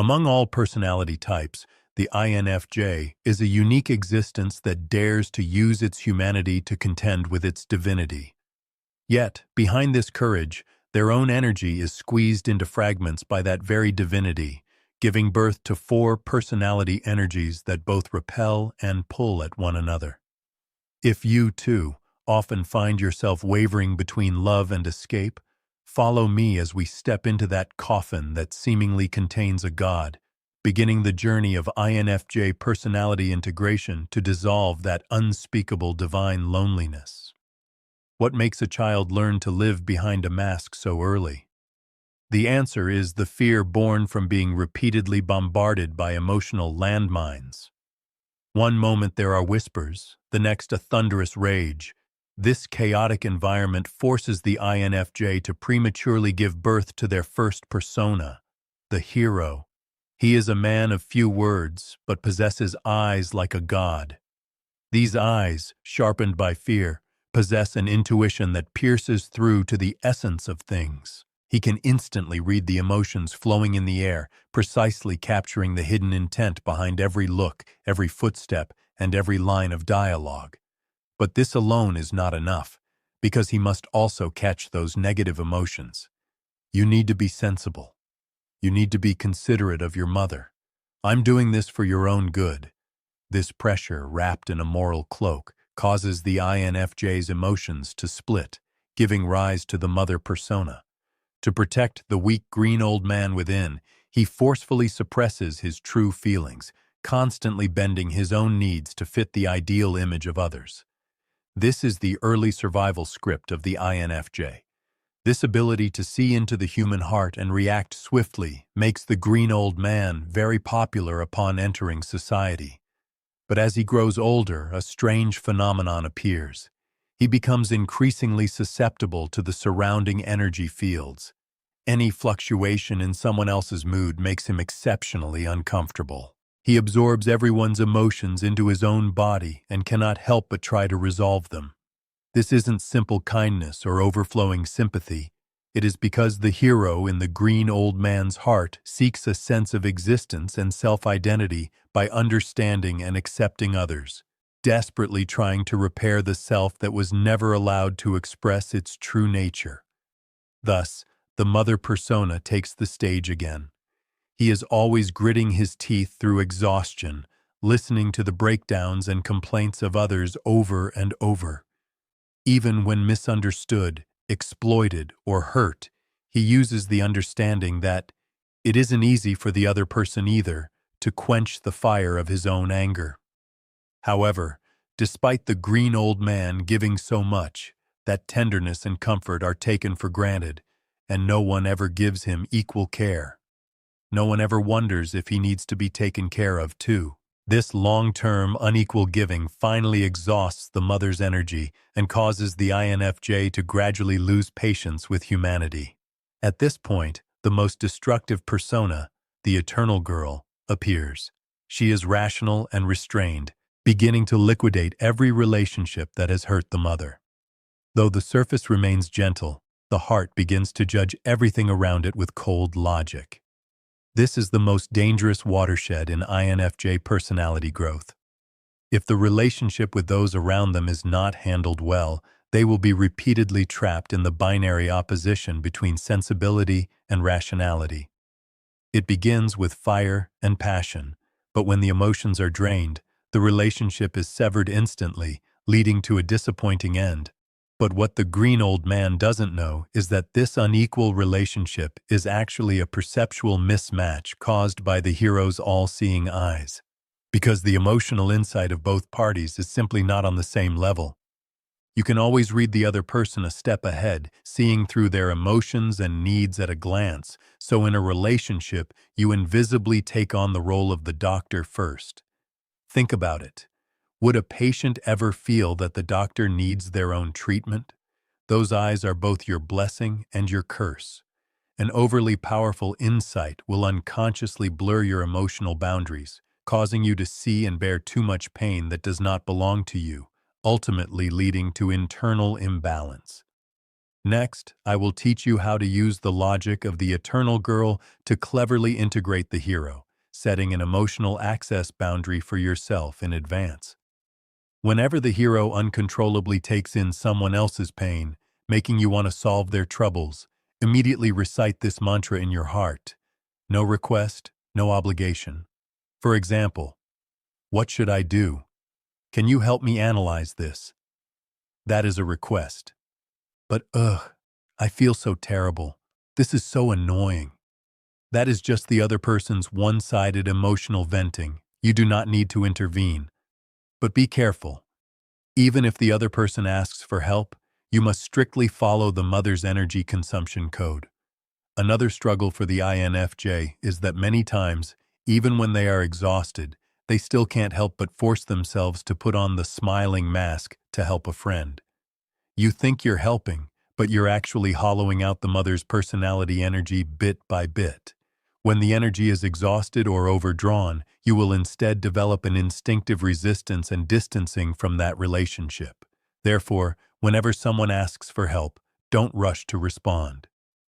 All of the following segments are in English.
Among all personality types, the INFJ is a unique existence that dares to use its humanity to contend with its divinity. Yet, behind this courage, their own energy is squeezed into fragments by that very divinity, giving birth to four personality energies that both repel and pull at one another. If you, too, often find yourself wavering between love and escape, follow me as we step into that coffin that seemingly contains a god, beginning the journey of INFJ personality integration to dissolve that unspeakable divine loneliness. What makes a child learn to live behind a mask so early? The answer is the fear born from being repeatedly bombarded by emotional landmines. One moment there are whispers, the next a thunderous rage. This chaotic environment forces the INFJ to prematurely give birth to their first persona, the hero. He is a man of few words, but possesses eyes like a god. These eyes, sharpened by fear, possess an intuition that pierces through to the essence of things. He can instantly read the emotions flowing in the air, precisely capturing the hidden intent behind every look, every footstep, and every line of dialogue. But this alone is not enough, because he must also catch those negative emotions. You need to be sensible. You need to be considerate of your mother. I'm doing this for your own good. This pressure, wrapped in a moral cloak, causes the INFJ's emotions to split, giving rise to the mother persona. To protect the weak green old man within, he forcefully suppresses his true feelings, constantly bending his own needs to fit the ideal image of others. This is the early survival script of the INFJ. This ability to see into the human heart and react swiftly makes the green old man very popular upon entering society. But as he grows older, a strange phenomenon appears. He becomes increasingly susceptible to the surrounding energy fields. Any fluctuation in someone else's mood makes him exceptionally uncomfortable. He absorbs everyone's emotions into his own body and cannot help but try to resolve them. This isn't simple kindness or overflowing sympathy. It is because the hero in the green old man's heart seeks a sense of existence and self-identity by understanding and accepting others, desperately trying to repair the self that was never allowed to express its true nature. Thus, the mother persona takes the stage again. He is always gritting his teeth through exhaustion, listening to the breakdowns and complaints of others over and over. Even when misunderstood, exploited, or hurt, he uses the understanding that it isn't easy for the other person either to quench the fire of his own anger. However, despite the green old man giving so much, that tenderness and comfort are taken for granted, and no one ever gives him equal care. No one ever wonders if he needs to be taken care of too. This long-term, unequal giving finally exhausts the mother's energy and causes the INFJ to gradually lose patience with humanity. At this point, the most destructive persona, the eternal girl, appears. She is rational and restrained, beginning to liquidate every relationship that has hurt the mother. Though the surface remains gentle, the heart begins to judge everything around it with cold logic. This is the most dangerous watershed in INFJ personality growth. If the relationship with those around them is not handled well, they will be repeatedly trapped in the binary opposition between sensibility and rationality. It begins with fire and passion, but when the emotions are drained, the relationship is severed instantly, leading to a disappointing end. But what the green old man doesn't know is that this unequal relationship is actually a perceptual mismatch caused by the hero's all-seeing eyes, because the emotional insight of both parties is simply not on the same level. You can always read the other person a step ahead, seeing through their emotions and needs at a glance, so in a relationship, you invisibly take on the role of the doctor first. Think about it. Would a patient ever feel that the doctor needs their own treatment? Those eyes are both your blessing and your curse. An overly powerful insight will unconsciously blur your emotional boundaries, causing you to see and bear too much pain that does not belong to you, ultimately leading to internal imbalance. Next, I will teach you how to use the logic of the eternal girl to cleverly integrate the hero, setting an emotional access boundary for yourself in advance. Whenever the hero uncontrollably takes in someone else's pain, making you want to solve their troubles, immediately recite this mantra in your heart. No request, no obligation. For example, what should I do? Can you help me analyze this? That is a request. But I feel so terrible. This is so annoying. That is just the other person's one-sided emotional venting. You do not need to intervene. But be careful. Even if the other person asks for help, you must strictly follow the mother's energy consumption code. Another struggle for the INFJ is that many times, even when they are exhausted, they still can't help but force themselves to put on the smiling mask to help a friend. You think you're helping, but you're actually hollowing out the mother's personality energy bit by bit. When the energy is exhausted or overdrawn, you will instead develop an instinctive resistance and distancing from that relationship. Therefore, whenever someone asks for help, don't rush to respond.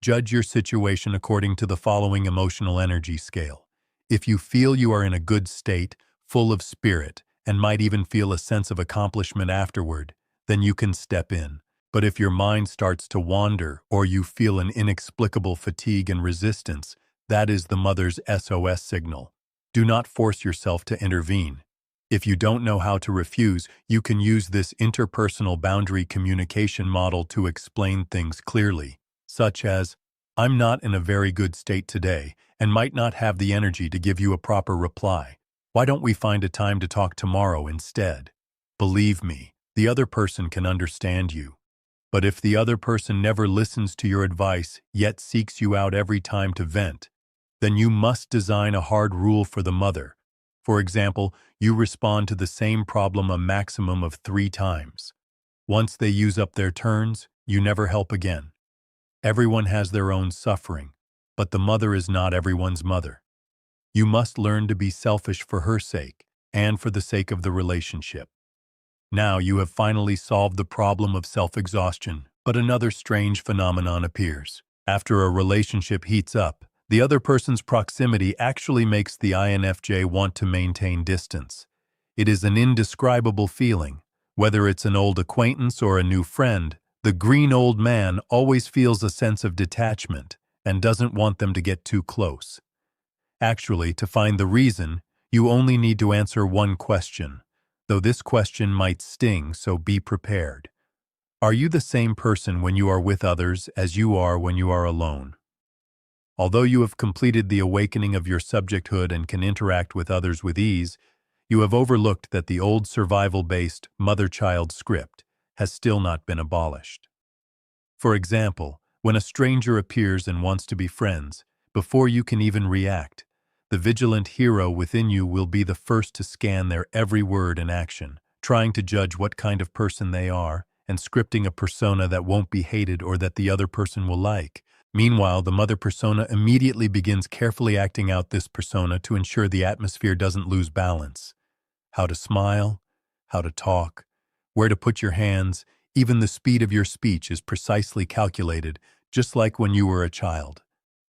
Judge your situation according to the following emotional energy scale. If you feel you are in a good state, full of spirit, and might even feel a sense of accomplishment afterward, then you can step in. But if your mind starts to wander or you feel an inexplicable fatigue and resistance, that is the mother's SOS signal. Do not force yourself to intervene. If you don't know how to refuse, you can use this interpersonal boundary communication model to explain things clearly, such as, I'm not in a very good state today and might not have the energy to give you a proper reply. Why don't we find a time to talk tomorrow instead? Believe me, the other person can understand you. But if the other person never listens to your advice, yet seeks you out every time to vent, then you must design a hard rule for the mother. For example, you respond to the same problem a maximum of 3 times. Once they use up their turns, you never help again. Everyone has their own suffering, but the mother is not everyone's mother. You must learn to be selfish for her sake and for the sake of the relationship. Now you have finally solved the problem of self-exhaustion, but another strange phenomenon appears. After a relationship heats up, the other person's proximity actually makes the INFJ want to maintain distance. It is an indescribable feeling. Whether it's an old acquaintance or a new friend, the green old man always feels a sense of detachment and doesn't want them to get too close. Actually, to find the reason, you only need to answer one question, though this question might sting, so be prepared. Are you the same person when you are with others as you are when you are alone? Although you have completed the awakening of your subjecthood and can interact with others with ease, you have overlooked that the old survival-based mother-child script has still not been abolished. For example, when a stranger appears and wants to be friends, before you can even react, the vigilant hero within you will be the first to scan their every word and action, trying to judge what kind of person they are and scripting a persona that won't be hated or that the other person will like. Meanwhile, the mother persona immediately begins carefully acting out this persona to ensure the atmosphere doesn't lose balance. How to smile, how to talk, where to put your hands, even the speed of your speech is precisely calculated, just like when you were a child.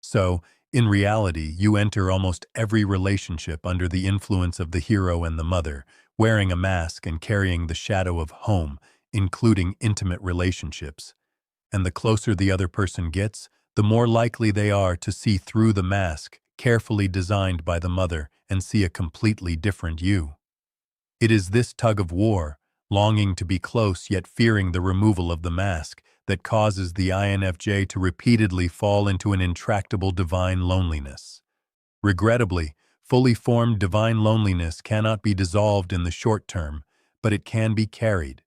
So, in reality, you enter almost every relationship under the influence of the hero and the mother, wearing a mask and carrying the shadow of home, including intimate relationships. And the closer the other person gets, the more likely they are to see through the mask, carefully designed by the mother, and see a completely different you. It is this tug-of-war, longing to be close yet fearing the removal of the mask, that causes the INFJ to repeatedly fall into an intractable divine loneliness. Regrettably, fully formed divine loneliness cannot be dissolved in the short term, but it can be carried.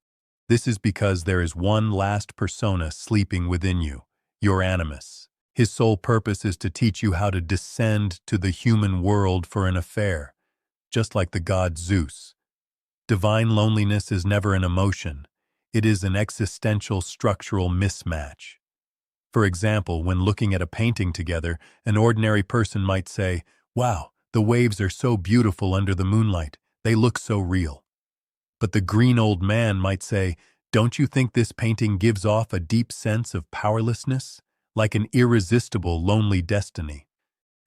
This is because there is one last persona sleeping within you, your Animus. His sole purpose is to teach you how to descend to the human world for an affair, just like the god Zeus. Divine loneliness is never an emotion. It is an existential structural mismatch. For example, when looking at a painting together, an ordinary person might say, "Wow, the waves are so beautiful under the moonlight. They look so real." But the green old man might say, Don't you think this painting gives off a deep sense of powerlessness, like an irresistible, lonely destiny?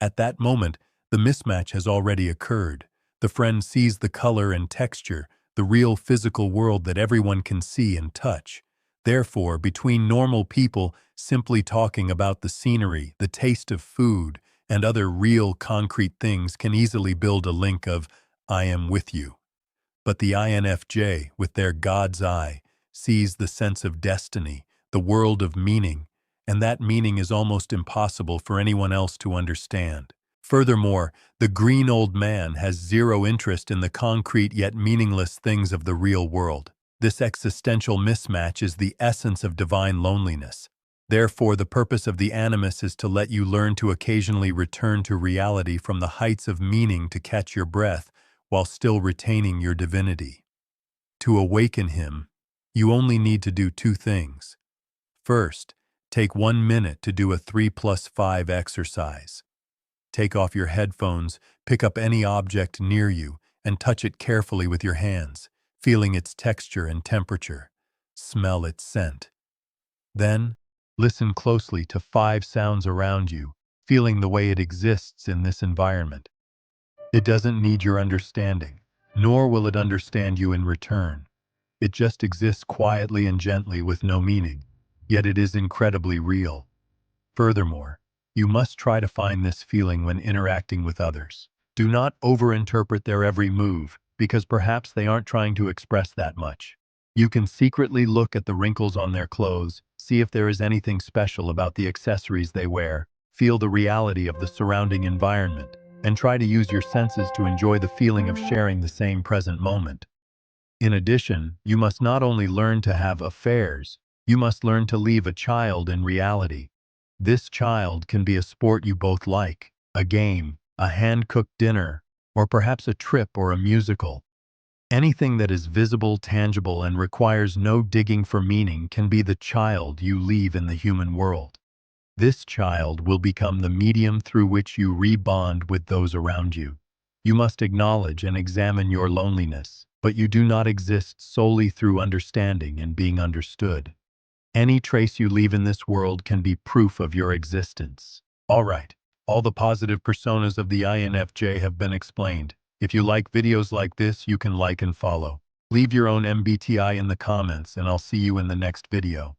At that moment, the mismatch has already occurred. The friend sees the color and texture, the real physical world that everyone can see and touch. Therefore, between normal people, simply talking about the scenery, the taste of food, and other real concrete things can easily build a link of, I am with you. But the INFJ, with their God's eye, sees the sense of destiny, the world of meaning, and that meaning is almost impossible for anyone else to understand. Furthermore, the green old man has zero interest in the concrete yet meaningless things of the real world. This existential mismatch is the essence of divine loneliness. Therefore, the purpose of the Animus is to let you learn to occasionally return to reality from the heights of meaning to catch your breath while still retaining your divinity. To awaken him, you only need to do two things. First, take 1 minute to do a 3+5 exercise. Take off your headphones, pick up any object near you, and touch it carefully with your hands, feeling its texture and temperature. Smell its scent. Then, listen closely to 5 sounds around you, feeling the way it exists in this environment. It doesn't need your understanding, nor will it understand you in return. It just exists quietly and gently with no meaning, yet it is incredibly real. Furthermore, you must try to find this feeling when interacting with others. Do not overinterpret their every move, because perhaps they aren't trying to express that much. You can secretly look at the wrinkles on their clothes, see if there is anything special about the accessories they wear, feel the reality of the surrounding environment, and try to use your senses to enjoy the feeling of sharing the same present moment. In addition, you must not only learn to have affairs, you must learn to leave a child in reality. This child can be a sport you both like, a game, a hand-cooked dinner, or perhaps a trip or a musical. Anything that is visible, tangible, and requires no digging for meaning can be the child you leave in the human world. This child will become the medium through which you rebond with those around you. You must acknowledge and examine your loneliness, but you do not exist solely through understanding and being understood. Any trace you leave in this world can be proof of your existence. All right, all the positive personas of the INFJ have been explained. If you like videos like this, you can like and follow. Leave your own MBTI in the comments, and I'll see you in the next video.